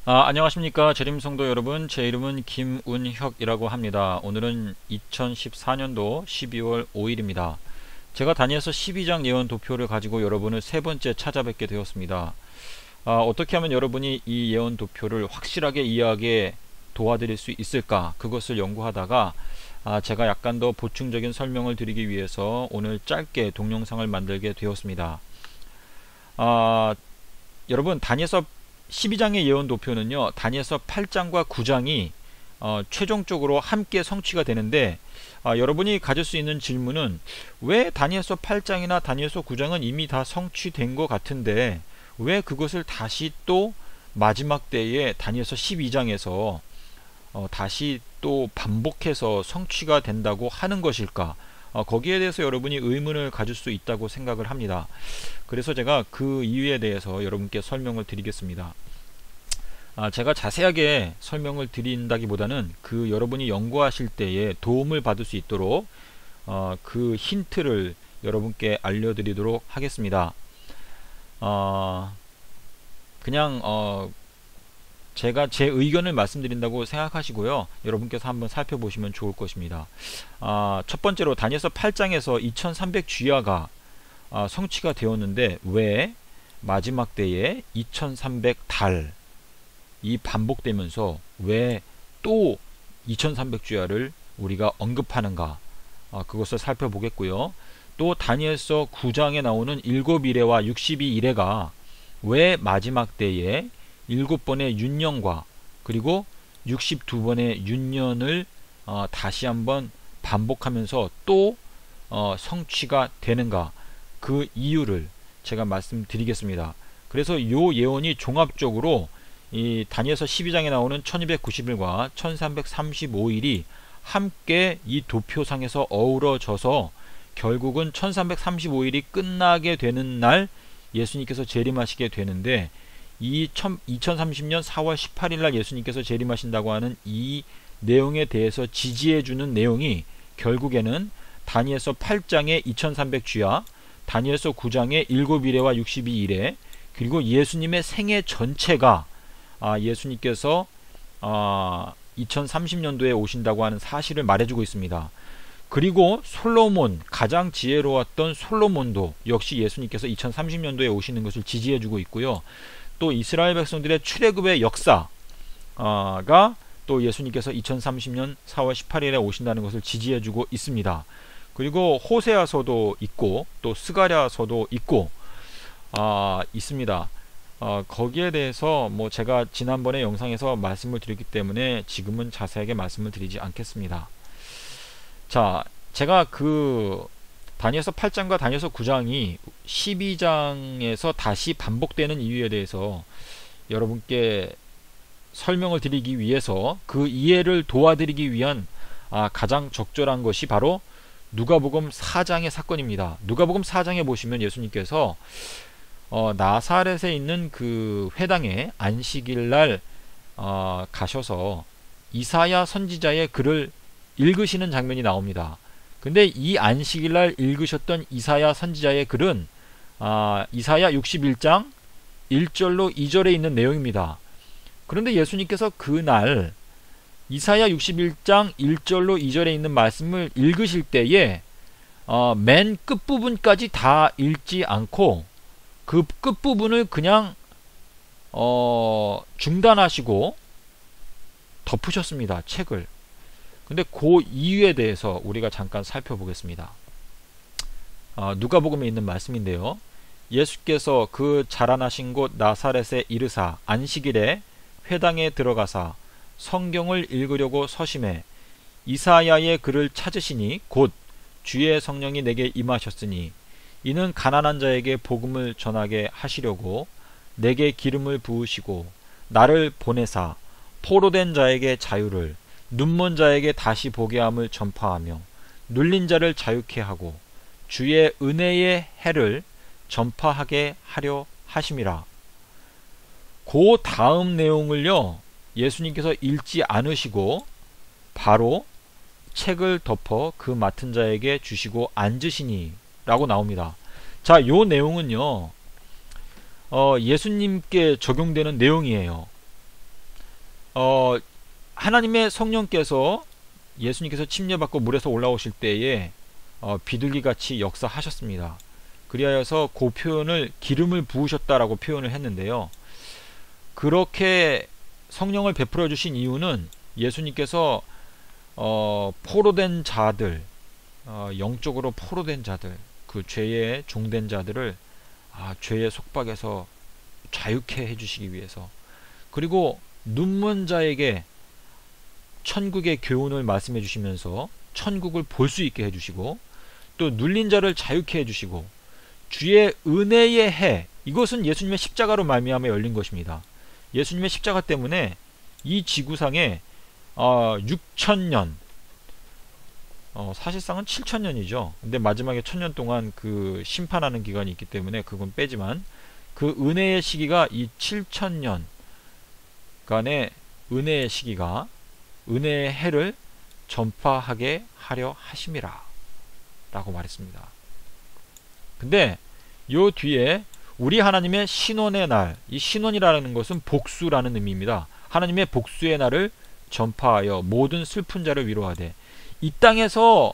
안녕하십니까 재림성도 여러분, 제 이름은 김운혁이라고 합니다. 오늘은 2014년도 12월 5일입니다. 제가 다니엘서 12장 예언 도표를 가지고 여러분을 세 번째 찾아뵙게 되었습니다. 어떻게 하면 여러분이 이 예언 도표를 확실하게 이해하게 도와드릴 수 있을까, 그것을 연구하다가 제가 약간 더 보충적인 설명을 드리기 위해서 오늘 짧게 동영상을 만들게 되었습니다. 여러분, 다니엘서 12장의 예언 도표는요, 다니엘서 8장과 9장이 최종적으로 함께 성취가 되는데, 여러분이 가질 수 있는 질문은, 왜 다니엘서 8장이나 다니엘서 9장은 이미 다 성취된 것 같은데 왜 그것을 다시 또 마지막 때에 다니엘서 12장에서 다시 또 반복해서 성취가 된다고 하는 것일까? 거기에 대해서 여러분이 의문을 가질 수 있다고 생각을 합니다. 그래서 제가 그 이유에 대해서 여러분께 설명을 드리겠습니다. 제가 자세하게 설명을 드린다기보다는 그 여러분이 연구하실 때에 도움을 받을 수 있도록 그 힌트를 여러분께 알려드리도록 하겠습니다. 그냥 제가 제 의견을 말씀드린다고 생각하시고요, 여러분께서 한번 살펴보시면 좋을 것입니다. 첫 번째로 다니엘서 8장에서 2300주야가 성취가 되었는데, 왜 마지막 때에 2300달이 반복되면서 왜 또 2300주야를 우리가 언급하는가, 그것을 살펴보겠고요. 또 다니엘서 9장에 나오는 7이레와 62이레가 왜 마지막 때에 7번의 윤년과 그리고 62번의 윤년을 다시 한번 반복하면서 또 성취가 되는가, 그 이유를 제가 말씀드리겠습니다. 그래서 이 예언이 종합적으로 이 다니엘서 12장에 나오는 1290일과 1335일이 함께 이 도표상에서 어우러져서 결국은 1335일이 끝나게 되는 날 예수님께서 재림하시게 되는데, 이 2030년 4월 18일 날 예수님께서 재림하신다고 하는 이 내용에 대해서 지지해주는 내용이 결국에는 다니엘서 8장의 2300주야, 다니엘서 9장의 7이레와 62이레, 그리고 예수님의 생애 전체가 예수님께서 2030년도에 오신다고 하는 사실을 말해주고 있습니다. 그리고 솔로몬, 가장 지혜로웠던 솔로몬도 역시 예수님께서 2030년도에 오시는 것을 지지해주고 있고요. 또 이스라엘 백성들의 출애굽의 역사가 또 예수님께서 2030년 4월 18일에 오신다는 것을 지지해주고 있습니다. 그리고 호세아서도 있고 또 스가랴서도 있고 있습니다. 거기에 대해서 뭐 제가 지난번에 영상에서 말씀을 드렸기 때문에 지금은 자세하게 말씀을 드리지 않겠습니다. 자, 제가 그 다니엘서 8장과 다니엘서 9장이 12장에서 다시 반복되는 이유에 대해서 여러분께 설명을 드리기 위해서, 그 이해를 도와드리기 위한 가장 적절한 것이 바로 누가복음 4장의 사건입니다. 누가복음 4장에 보시면 예수님께서 나사렛에 있는 그 회당에 안식일날 가셔서 이사야 선지자의 글을 읽으시는 장면이 나옵니다. 근데 이 안식일날 읽으셨던 이사야 선지자의 글은 이사야 61장 1절로 2절에 있는 내용입니다. 그런데 예수님께서 그날 이사야 61장 1절로 2절에 있는 말씀을 읽으실 때에 맨 끝부분까지 다 읽지 않고 그 끝부분을 그냥 중단하시고 덮으셨습니다, 책을. 근데 그 이유에 대해서 우리가 잠깐 살펴보겠습니다. 누가복음에 있는 말씀인데요, 예수께서 그 자라나신 곳 나사렛에 이르사 안식일에 회당에 들어가사 성경을 읽으려고 서심해 이사야의 글을 찾으시니 곧 주의 성령이 내게 임하셨으니 이는 가난한 자에게 복음을 전하게 하시려고 내게 기름을 부으시고 나를 보내사 포로된 자에게 자유를, 눈먼 자에게 다시 보게 함을 전파하며 눌린 자를 자유케 하고 주의 은혜의 해를 전파하게 하려 하심이라. 그 다음 내용을요, 예수님께서 읽지 않으시고 바로 책을 덮어 그 맡은 자에게 주시고 앉으시니 라고 나옵니다. 자, 요 내용은요 예수님께 적용되는 내용이에요. 하나님의 성령께서 예수님께서 침례받고 물에서 올라오실 때에 비둘기같이 역사하셨습니다. 그리하여서 그 표현을 기름을 부으셨다라고 표현을 했는데요. 그렇게 성령을 베풀어 주신 이유는 예수님께서 포로된 자들, 영적으로 포로된 자들, 그 죄에 종된 자들을 죄의 속박에서 자유케 해주시기 위해서, 그리고 눈먼 자에게 천국의 교훈을 말씀해 주시면서 천국을 볼 수 있게 해주시고, 또 눌린 자를 자유케 해주시고, 주의 은혜의 해, 이것은 예수님의 십자가로 말미암아 열린 것입니다. 예수님의 십자가 때문에 이 지구상에 6,000년, 사실상은 7,000년이죠. 근데 마지막에 1,000년 동안 그 심판하는 기간이 있기 때문에 그건 빼지만, 그 은혜의 시기가 이 7,000년간의 은혜의 시기가 은혜의 해를 전파하게 하려 하심이라 라고 말했습니다. 근데 요 뒤에 우리 하나님의 신원의 날, 이 신원이라는 것은 복수라는 의미입니다. 하나님의 복수의 날을 전파하여 모든 슬픈 자를 위로하되, 이 땅에서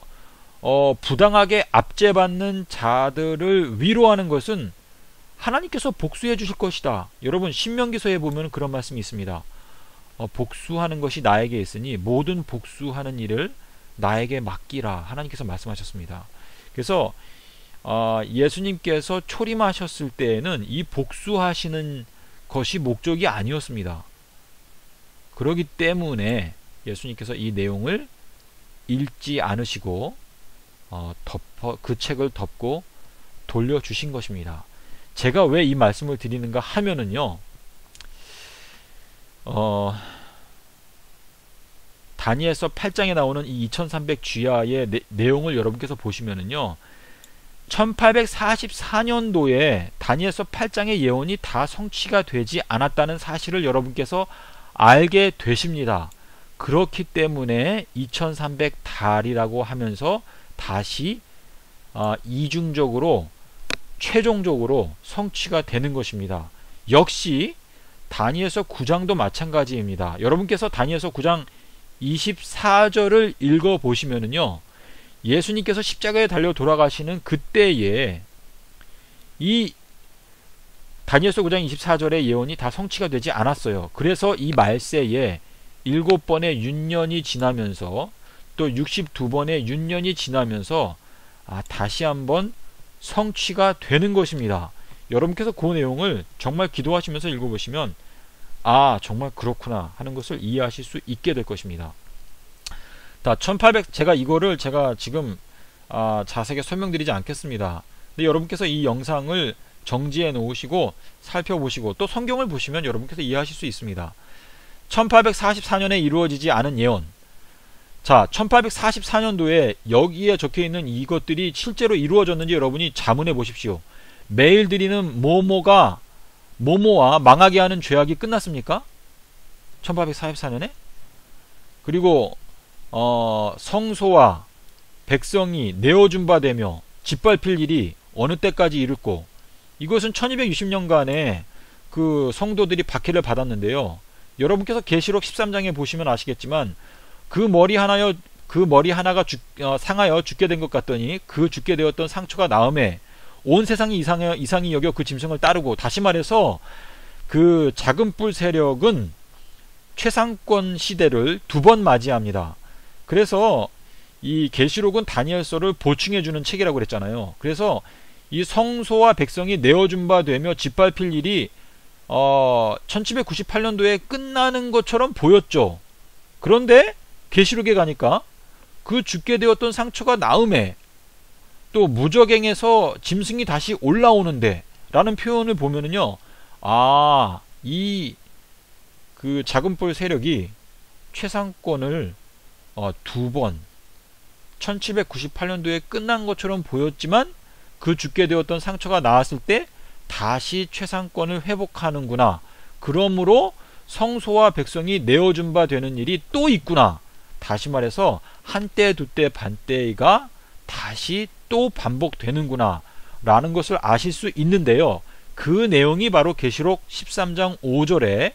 부당하게 압제받는 자들을 위로하는 것은 하나님께서 복수해 주실 것이다. 여러분, 신명기서에 보면 그런 말씀이 있습니다. 복수하는 것이 나에게 있으니 모든 복수하는 일을 나에게 맡기라, 하나님께서 말씀하셨습니다. 그래서 예수님께서 초림하셨을 때에는 이 복수하시는 것이 목적이 아니었습니다. 그렇기 때문에 예수님께서 이 내용을 읽지 않으시고 그 책을 덮고 돌려주신 것입니다. 제가 왜 이 말씀을 드리는가 하면은요, 다니엘서 8장에 나오는 이 2300 주야의 내용을 여러분께서 보시면은요, 1844년도에 다니엘서 8장의 예언이 다 성취가 되지 않았다는 사실을 여러분께서 알게 되십니다. 그렇기 때문에 2300 달이라고 하면서 다시 이중적으로 최종적으로 성취가 되는 것입니다. 역시 다니엘서 9장도 마찬가지입니다. 여러분께서 다니엘서 9장 24절을 읽어 보시면은요, 예수님께서 십자가에 달려 돌아가시는 그때에 이 다니엘서 9장 24절의 예언이 다 성취가 되지 않았어요. 그래서 이 말세에 7번의 윤년이 지나면서 또 62번의 윤년이 지나면서 다시 한번 성취가 되는 것입니다. 여러분께서 그 내용을 정말 기도하시면서 읽어보시면 정말 그렇구나 하는 것을 이해하실 수 있게 될 것입니다. 1800, 제가 이거를 지금 자세하게 설명드리지 않겠습니다. 근데 여러분께서 이 영상을 정지해 놓으시고 살펴보시고 또 성경을 보시면 여러분께서 이해하실 수 있습니다. 1844년에 이루어지지 않은 예언, 1844년도에 여기에 적혀있는 이것들이 실제로 이루어졌는지 여러분이 자문해 보십시오. 매일 드리는 모모와 망하게 하는 죄악이 끝났습니까? 1844년에? 그리고 성소와 백성이 내어준 바 되며 짓밟힐 일이 어느 때까지 이르고, 이것은 1260년간의 그 성도들이 박해를 받았는데요. 여러분께서 계시록 13장에 보시면 아시겠지만 그 머리 하나가 상하여 죽게 된 것 같더니 그 죽게 되었던 상처가 나음에 온 세상이 이상히 여겨 그 짐승을 따르고, 다시 말해서 그 작은 뿔 세력은 최상권 시대를 2번 맞이합니다. 그래서 이 계시록은 다니엘서를 보충해주는 책이라고 그랬잖아요. 그래서 이 성소와 백성이 내어준 바 되며 짓밟힐 일이 1798년도에 끝나는 것처럼 보였죠. 그런데 계시록에 가니까 그 죽게 되었던 상처가 나음에 또 무저갱에서 짐승이 다시 올라오는데 라는 표현을 보면은요, 이 그 작은 뿔 세력이 최상권을 2번 1798년도에 끝난 것처럼 보였지만 그 죽게 되었던 상처가 나았을 때 다시 최상권을 회복하는구나. 그러므로 성소와 백성이 내어준 바 되는 일이 또 있구나. 다시 말해서 한때 두때 반때가 다시 또 반복되는구나 라는 것을 아실 수 있는데요. 그 내용이 바로 계시록 13장 5절에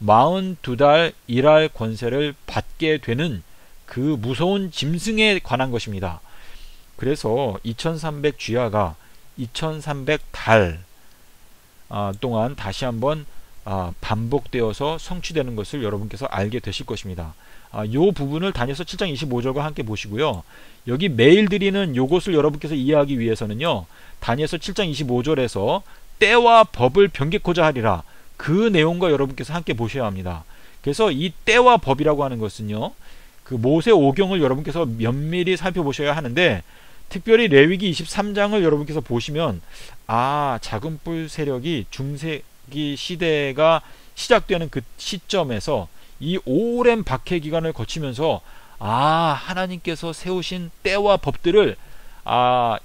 42달 일할 권세를 받게 되는 그 무서운 짐승에 관한 것입니다. 그래서 2300 쥐야가 2300달 동안 다시 한번 반복되어서 성취되는 것을 여러분께서 알게 되실 것입니다. 이 부분을 다니엘서 7장 25절과 함께 보시고요. 여기 매일 드리는 요것을 여러분께서 이해하기 위해서는요, 다니엘서 7장 25절에서 때와 법을 변개코자 하리라, 그 내용과 여러분께서 함께 보셔야 합니다. 그래서 이 때와 법이라고 하는 것은요, 그 모세 오경을 여러분께서 면밀히 살펴보셔야 하는데, 특별히 레위기 23장을 여러분께서 보시면 작은 뿔 세력이 중세기 시대가 시작되는 그 시점에서 이 오랜 박해 기간을 거치면서 하나님께서 세우신 때와 법들을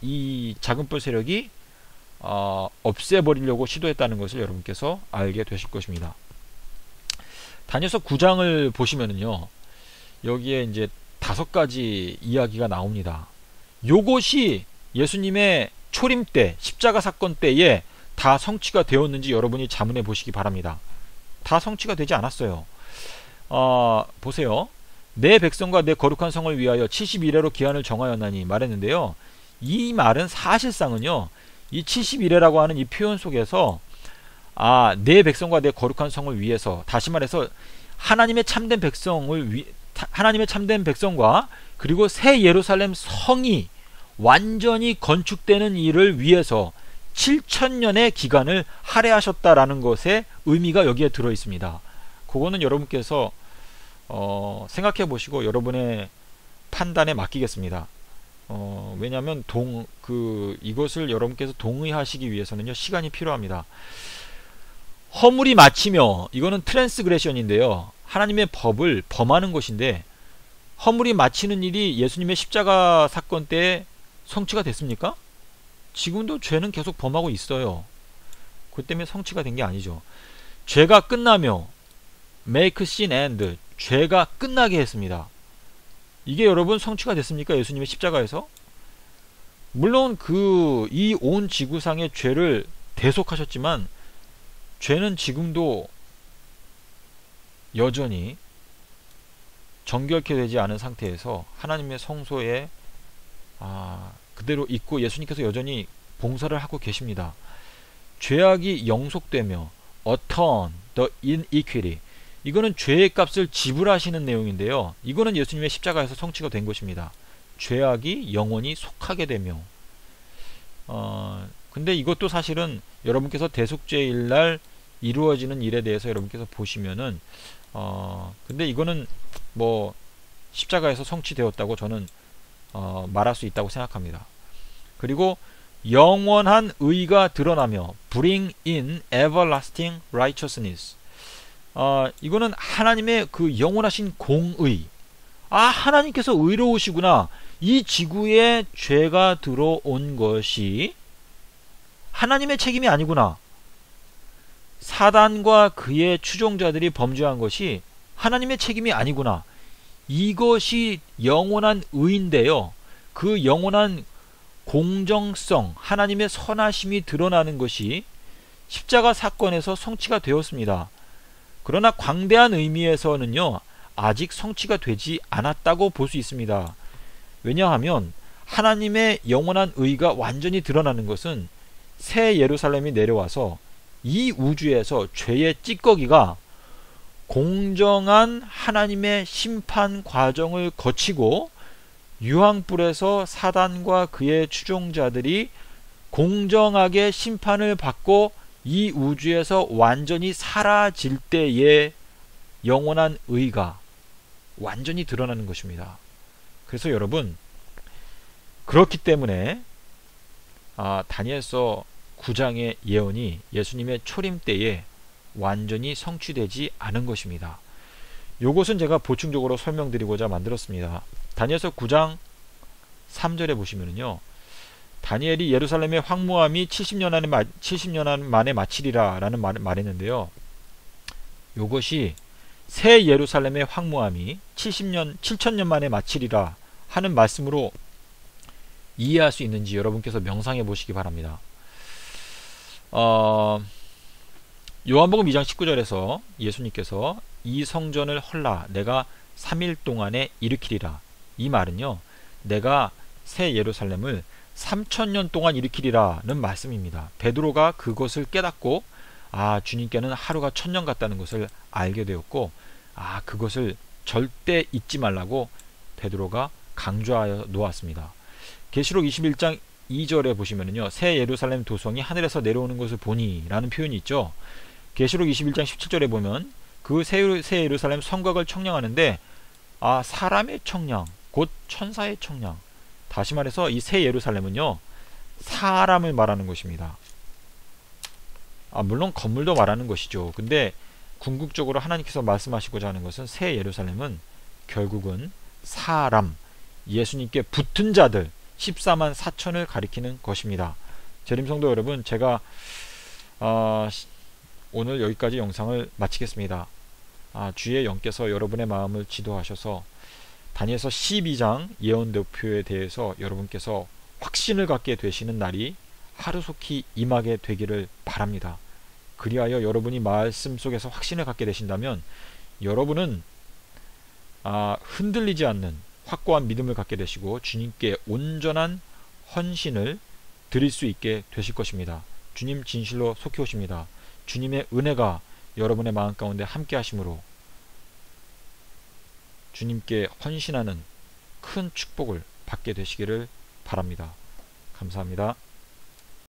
이 작은 뿔 세력이 없애버리려고 시도했다는 것을 여러분께서 알게 되실 것입니다. 다니엘서 9장을 보시면은요, 여기에 이제 5가지 이야기가 나옵니다. 요것이 예수님의 초림 때, 십자가 사건 때에 다 성취가 되었는지 여러분이 자문해 보시기 바랍니다. 다 성취가 되지 않았어요. 보세요. 내 백성과 내 거룩한 성을 위하여 70일에로 기한을 정하였나니 말했는데요. 이 말은 사실상은요, 이 71회라고 하는 이 표현 속에서 내 백성과 내 거룩한 성을 위해서, 다시 말해서 하나님의 참된 백성과 그리고 새 예루살렘 성이 완전히 건축되는 일을 위해서 7000년의 기간을 할애하셨다라는 것의 의미가 여기에 들어 있습니다. 그거는 여러분께서 생각해 보시고 여러분의 판단에 맡기겠습니다. 왜냐하면 이것을 여러분께서 동의하시기 위해서는요, 시간이 필요합니다. 허물이 마치며, 이거는 트랜스그레션인데요, 하나님의 법을 범하는 것인데, 허물이 마치는 일이 예수님의 십자가 사건 때에 성취가 됐습니까? 지금도 죄는 계속 범하고 있어요. 그 때문에 성취가 된 게 아니죠. 죄가 끝나며, make sin end, 죄가 끝나게 했습니다. 이게 여러분 성취가 됐습니까? 예수님의 십자가에서? 물론 이 온 지구상의 죄를 대속하셨지만, 죄는 지금도 여전히 정결케 되지 않은 상태에서 하나님의 성소에 그대로 있고, 예수님께서 여전히 봉사를 하고 계십니다. 죄악이 영속되며 atone the iniquity, 이거는 죄의 값을 지불하시는 내용인데요, 이거는 예수님의 십자가에서 성취가 된 것입니다. 죄악이 영원히 속하게 되며, 근데 이것도 사실은 여러분께서 대속죄일 날 이루어지는 일에 대해서 여러분께서 보시면은 근데 이거는 뭐 십자가에서 성취되었다고 저는 말할 수 있다고 생각합니다. 그리고 영원한 의가 드러나며 bring in everlasting righteousness, 이거는 하나님의 그 영원하신 공의, 하나님께서 의로우시구나, 이 지구에 죄가 들어온 것이 하나님의 책임이 아니구나, 사단과 그의 추종자들이 범죄한 것이 하나님의 책임이 아니구나, 이것이 영원한 의인데요, 그 영원한 공정성, 하나님의 선하심이 드러나는 것이 십자가 사건에서 성취가 되었습니다. 그러나 광대한 의미에서는요, 아직 성취가 되지 않았다고 볼 수 있습니다. 왜냐하면 하나님의 영원한 의가 완전히 드러나는 것은 새 예루살렘이 내려와서 이 우주에서 죄의 찌꺼기가 공정한 하나님의 심판 과정을 거치고 유황불에서 사단과 그의 추종자들이 공정하게 심판을 받고 이 우주에서 완전히 사라질 때의 영원한 의가 완전히 드러나는 것입니다. 그래서 여러분, 그렇기 때문에 다니엘서 9장의 예언이 예수님의 초림 때에 완전히 성취되지 않은 것입니다. 요것은 제가 보충적으로 설명드리고자 만들었습니다. 다니엘서 9장 3절에 보시면요, 다니엘이 예루살렘의 황무함이 70년 만에 마치리라 라는 말을 말했는데요, 요것이 새 예루살렘의 황무함이 7000년 만에 마치리라 하는 말씀으로 이해할 수 있는지 여러분께서 명상해 보시기 바랍니다. 요한복음 2장 19절에서 예수님께서 이 성전을 헐라 내가 3일 동안에 일으키리라. 이 말은요, 내가 새 예루살렘을 3000년 동안 일으키리라는 말씀입니다. 베드로가 그것을 깨닫고 주님께는 하루가 1000년 같다는 것을 알게 되었고, 그것을 절대 잊지 말라고 베드로가 강조하여 놓았습니다. 계시록 21장 2절에 보시면은요, 새 예루살렘 도성이 하늘에서 내려오는 것을 보니 라는 표현이 있죠. 계시록 21장 17절에 보면 그 새 예루살렘 성곽을 청량하는데 사람의 청량, 곧 천사의 청량. 다시 말해서 이 새 예루살렘은요, 사람을 말하는 것입니다. 물론 건물도 말하는 것이죠. 근데 궁극적으로 하나님께서 말씀하시고자 하는 것은 새 예루살렘은 결국은 사람, 예수님께 붙은 자들 14만 4천을 가리키는 것입니다. 재림성도 여러분, 제가 오늘 여기까지 영상을 마치겠습니다. 주의 영께서 여러분의 마음을 지도하셔서 다니엘서 12장 예언대표에 대해서 여러분께서 확신을 갖게 되시는 날이 하루속히 임하게 되기를 바랍니다. 그리하여 여러분이 말씀 속에서 확신을 갖게 되신다면 여러분은 흔들리지 않는 확고한 믿음을 갖게 되시고 주님께 온전한 헌신을 드릴 수 있게 되실 것입니다. 주님 진실로 속히 오십니다. 주님의 은혜가 여러분의 마음 가운데 함께 하심으로 주님께 헌신하는 큰 축복을 받게 되시기를 바랍니다. 감사합니다.